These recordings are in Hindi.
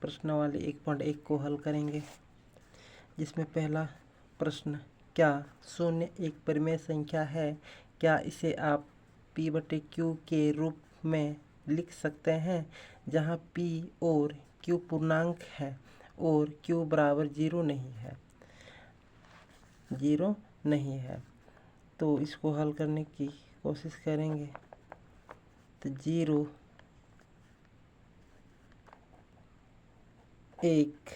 प्रश्नावली 1.1 को हल करेंगे, जिसमें पहला प्रश्न, क्या शून्य एक परिमेय संख्या है? क्या इसे आप p/q के रूप में लिख सकते हैं, जहां p और q पूर्णांक है और q बराबर 0 नहीं है। तो इसको हल करने की कोशिश करेंगे। तो 0 एक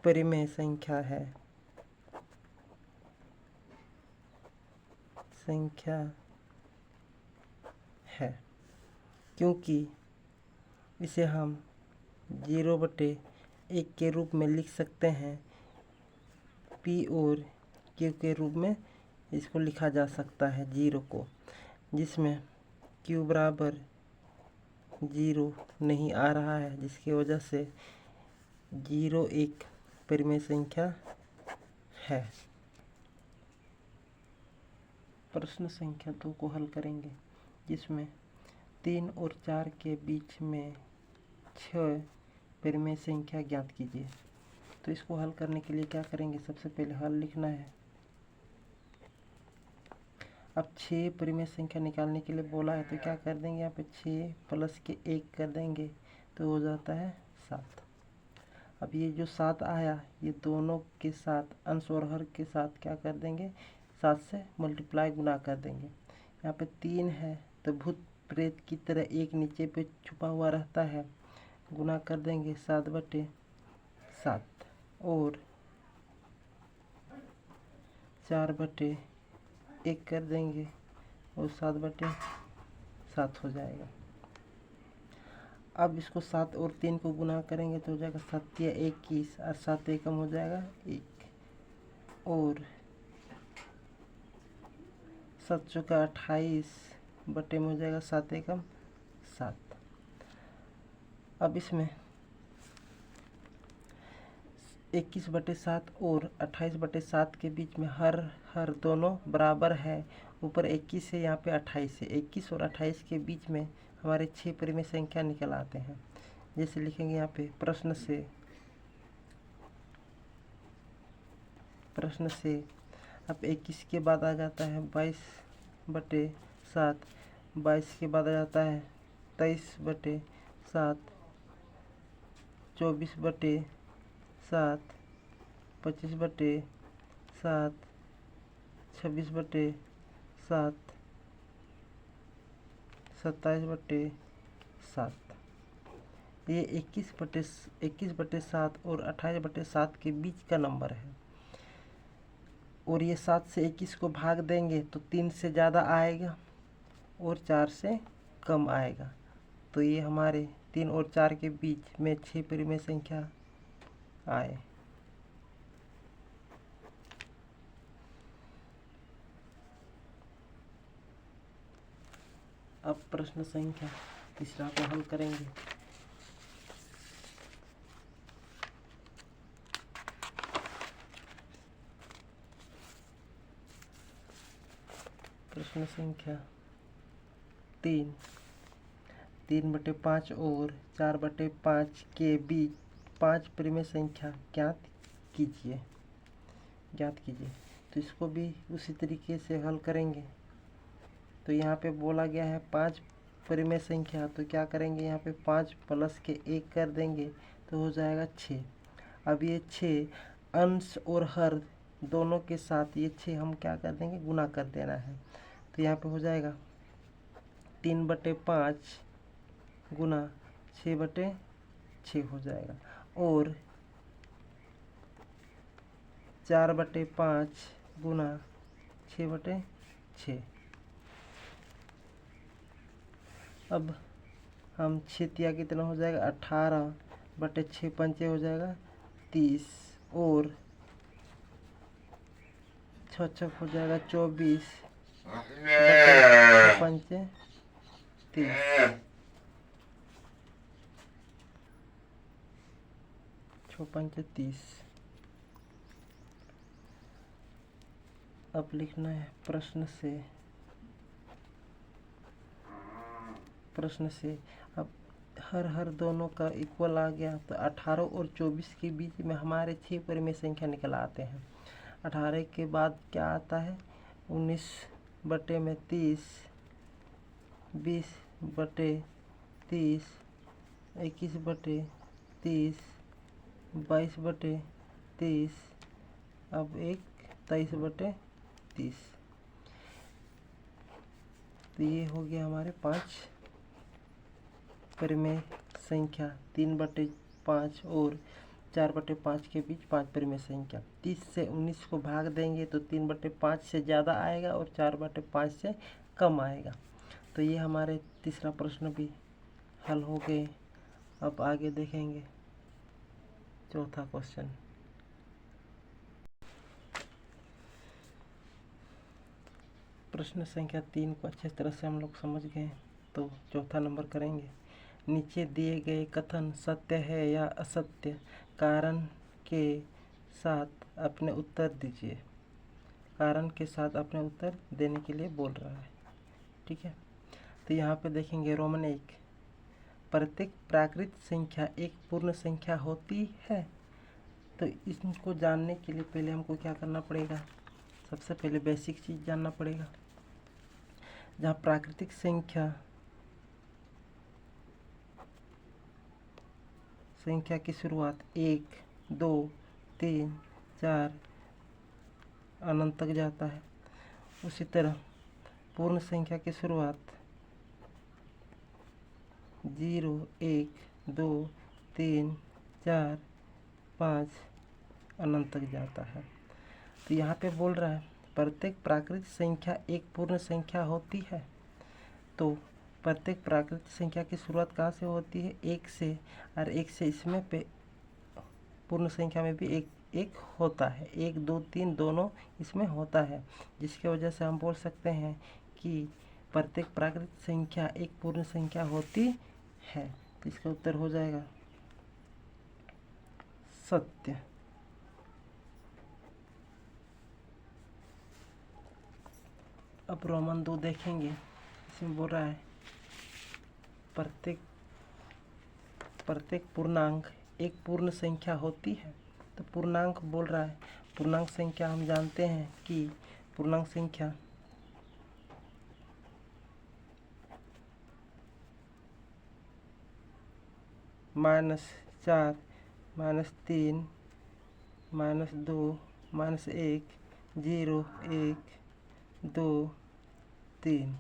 परिमेय संख्या है क्योंकि इसे हम 0/1 के रूप में लिख सकते हैं। p और q के रूप में इसको लिखा जा सकता है 0 को, जिसमें q बराबर 0 नहीं आ रहा है, जिसकी वजह से 0 एक परिमेय संख्या है। प्रश्न संख्या 2 को हल करेंगे, जिसमें 3 और 4 के बीच में 6 परिमेय संख्या ज्ञात कीजिए। तो इसको हल करने के लिए क्या करेंगे, सबसे पहले हल लिखना है। अब 6 परिमेय संख्या निकालने के लिए बोला है, तो क्या कर देंगे, यहाँ पे 6 प्लस के 1 कर देंगे तो हो जाता है 7। अब ये जो 7 आया, ये दोनों के साथ अंश और हर के साथ क्या कर देंगे, 7 से मल्टीप्लाई गुना कर देंगे। यहाँ पे 3 है तो भूत प्रेत की तरह एक नीचे पे छुपा हुआ रहता है, गुना कर देंगे 7/7 और 4/1 कर देंगे और 7/7 हो जाएगा। अब इसको 7 और 3 को गुना करेंगे तो हो जाएगा 7 या 21 और 7 एकम हो जाएगा 1 और 7 चौका 28 बटे में हो जाएगा 7 एकम 7। अब इसमें 21/7 और 28/7 के बीच में हर दोनों बराबर है। ऊपर 21 है, यहाँ पे 28 है। 21 और 28 के बीच में हमारे 6 परिमेय संख्या निकल आते हैं। जैसे लिखेंगे यहाँ पे प्रश्न से अब 21 के बाद आ जाता है 22/7, 22 के बाद आ जाता है 23/7, 24/7, 25/7, 26/7, 27/7। ये 21/7 और 28/7 के बीच का नंबर है और ये 7 से 21 को भाग देंगे तो 3 से ज़्यादा आएगा और 4 से कम आएगा। तो ये हमारे 3 और 4 के बीच में 6 परिमेय संख्या आए। अब प्रश्न संख्या 3 को हल करेंगे। प्रश्न संख्या 3/5 और 4/5 के बीच 5 परिमेय संख्या ज्ञात कीजिए। तो इसको भी उसी तरीके से हल करेंगे। तो यहाँ पे बोला गया है 5 परिमेय संख्या, तो क्या करेंगे, यहाँ पे 5 प्लस के 1 कर देंगे तो हो जाएगा 6। अब ये 6 अंश और हर दोनों के साथ ये 6 हम क्या कर देंगे, गुना कर देना है। तो यहाँ पे हो जाएगा 3/5 गुना 6/6 हो जाएगा और 4/5 गुना 6/6। अब हम 6 कितना हो जाएगा, 18/6 पंचे हो जाएगा 30 और 6 हो जाएगा 24/6 पंचे 30। 6 पंचे 30। अब लिखना है प्रश्न से अब हर दोनों का इक्वल आ गया, तो 18 और 24 के बीच में हमारे 6 परिमेय संख्या निकल आते हैं। 18 के बाद क्या आता है? 19/30, 20/30, 21/30, 22/30, अब एक 23/30। तो ये हो गया हमारे 5 परिमेय संख्या। 3/5 और 4/5 के बीच 5 परिमेय संख्या। 30 से 19 को भाग देंगे तो 3/5 से ज़्यादा आएगा और 4/5 से कम आएगा। तो ये हमारे तीसरा प्रश्न भी हल हो गए। अब आगे देखेंगे चौथा क्वेश्चन। प्रश्न संख्या 3 को अच्छे तरह से हम लोग समझ गए, तो चौथा नंबर करेंगे। नीचे दिए गए कथन सत्य है या असत्य? कारण के साथ अपने उत्तर दीजिए। कारण के साथ अपने उत्तर देने के लिए बोल रहा है, ठीक है। तो यहाँ पे देखेंगे रोमन 1, प्रत्येक प्राकृत संख्या एक पूर्ण संख्या होती है। तो इसको जानने के लिए पहले हमको क्या करना पड़ेगा? सबसे पहले बेसिक चीज़ जानना पड़ेगा। जहाँ प्राकृतिक संख्या की शुरुआत 1, 2, 3, 4 अनंत तक जाता है, उसी तरह पूर्ण संख्या की शुरुआत 0, 1, 2, 3, 4, 5 अनंत तक जाता है। तो यहाँ पे बोल रहा है प्रत्येक प्राकृत संख्या एक पूर्ण संख्या होती है। तो प्रत्येक प्राकृत संख्या की शुरुआत कहाँ से होती है? 1 से, और 1 से इसमें पे पूर्ण संख्या में भी एक होता है। 1, 2, 3 दोनों इसमें होता है, जिसकी वजह से हम बोल सकते हैं कि प्रत्येक प्राकृत संख्या एक पूर्ण संख्या होती है। तो इसका उत्तर हो जाएगा सत्य। अब रोमन 2 देखेंगे। इसमें बोल रहा है प्रत्येक पूर्णांक एक पूर्ण संख्या होती है। तो पूर्णांक बोल रहा है, पूर्णांक संख्या हम जानते हैं कि पूर्णांक संख्या -4, -3, -2, -1, 0, 1, 2, 3,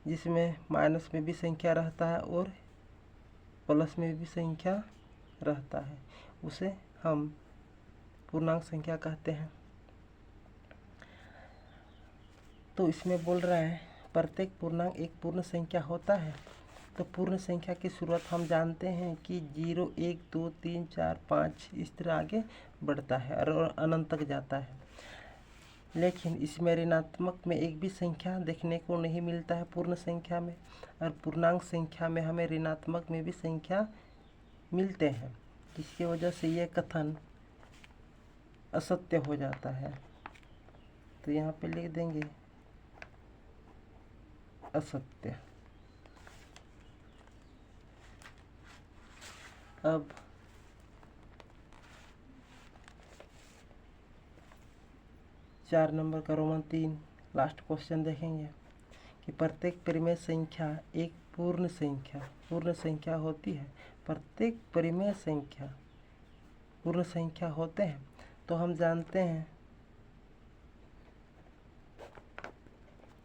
जिसमें माइनस में भी संख्या रहता है और प्लस में भी संख्या रहता है, उसे हम पूर्णांक संख्या कहते हैं। तो इसमें बोल रहा है प्रत्येक पूर्णांक एक पूर्ण संख्या होता है। तो पूर्ण संख्या की शुरुआत हम जानते हैं कि 0, 1, 2, 3, 4, 5 इस तरह आगे बढ़ता है और अनंत तक जाता है। लेकिन इसमें ऋणात्मक में एक भी संख्या देखने को नहीं मिलता है पूर्ण संख्या में, और पूर्णांक संख्या में हमें ऋणात्मक में भी संख्या मिलते हैं, जिसकी वजह से यह कथन असत्य हो जाता है। तो यहाँ पे लिख देंगे असत्य। अब 4 नंबर का रोमन 3 लास्ट क्वेश्चन देखेंगे कि प्रत्येक परिमेय संख्या एक पूर्ण संख्या होती है। प्रत्येक परिमेय संख्या पूर्ण संख्या होते हैं। तो हम जानते हैं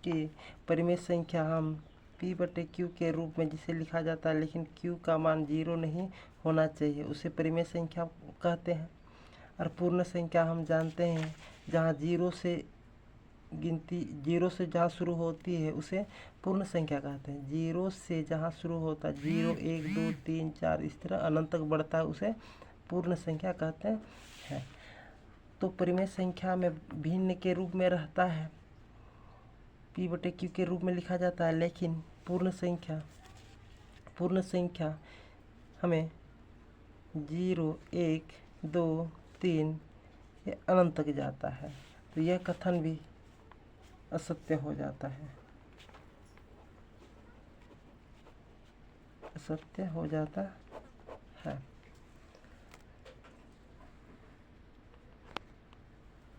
कि परिमेय संख्या हम P/Q के रूप में जिसे लिखा जाता है, लेकिन Q का मान 0 नहीं होना चाहिए, उसे परिमेय संख्या कहते हैं। और पूर्ण संख्या हम जानते हैं जहाँ 0 से जहाँ शुरू होती है उसे पूर्ण संख्या कहते हैं। 0 से जहाँ शुरू होता है 0, 1, 2, 3, 4 इस तरह अनंत तक बढ़ता है, उसे पूर्ण संख्या कहते हैं। तो परिमेय संख्या में भिन्न के रूप में रहता है, P/Q के रूप में लिखा जाता है, लेकिन पूर्ण संख्या हमें 0, 1, 2, 3 ये अनंत तक जाता है। तो यह कथन भी असत्य हो जाता है। असत्य हो जाता है।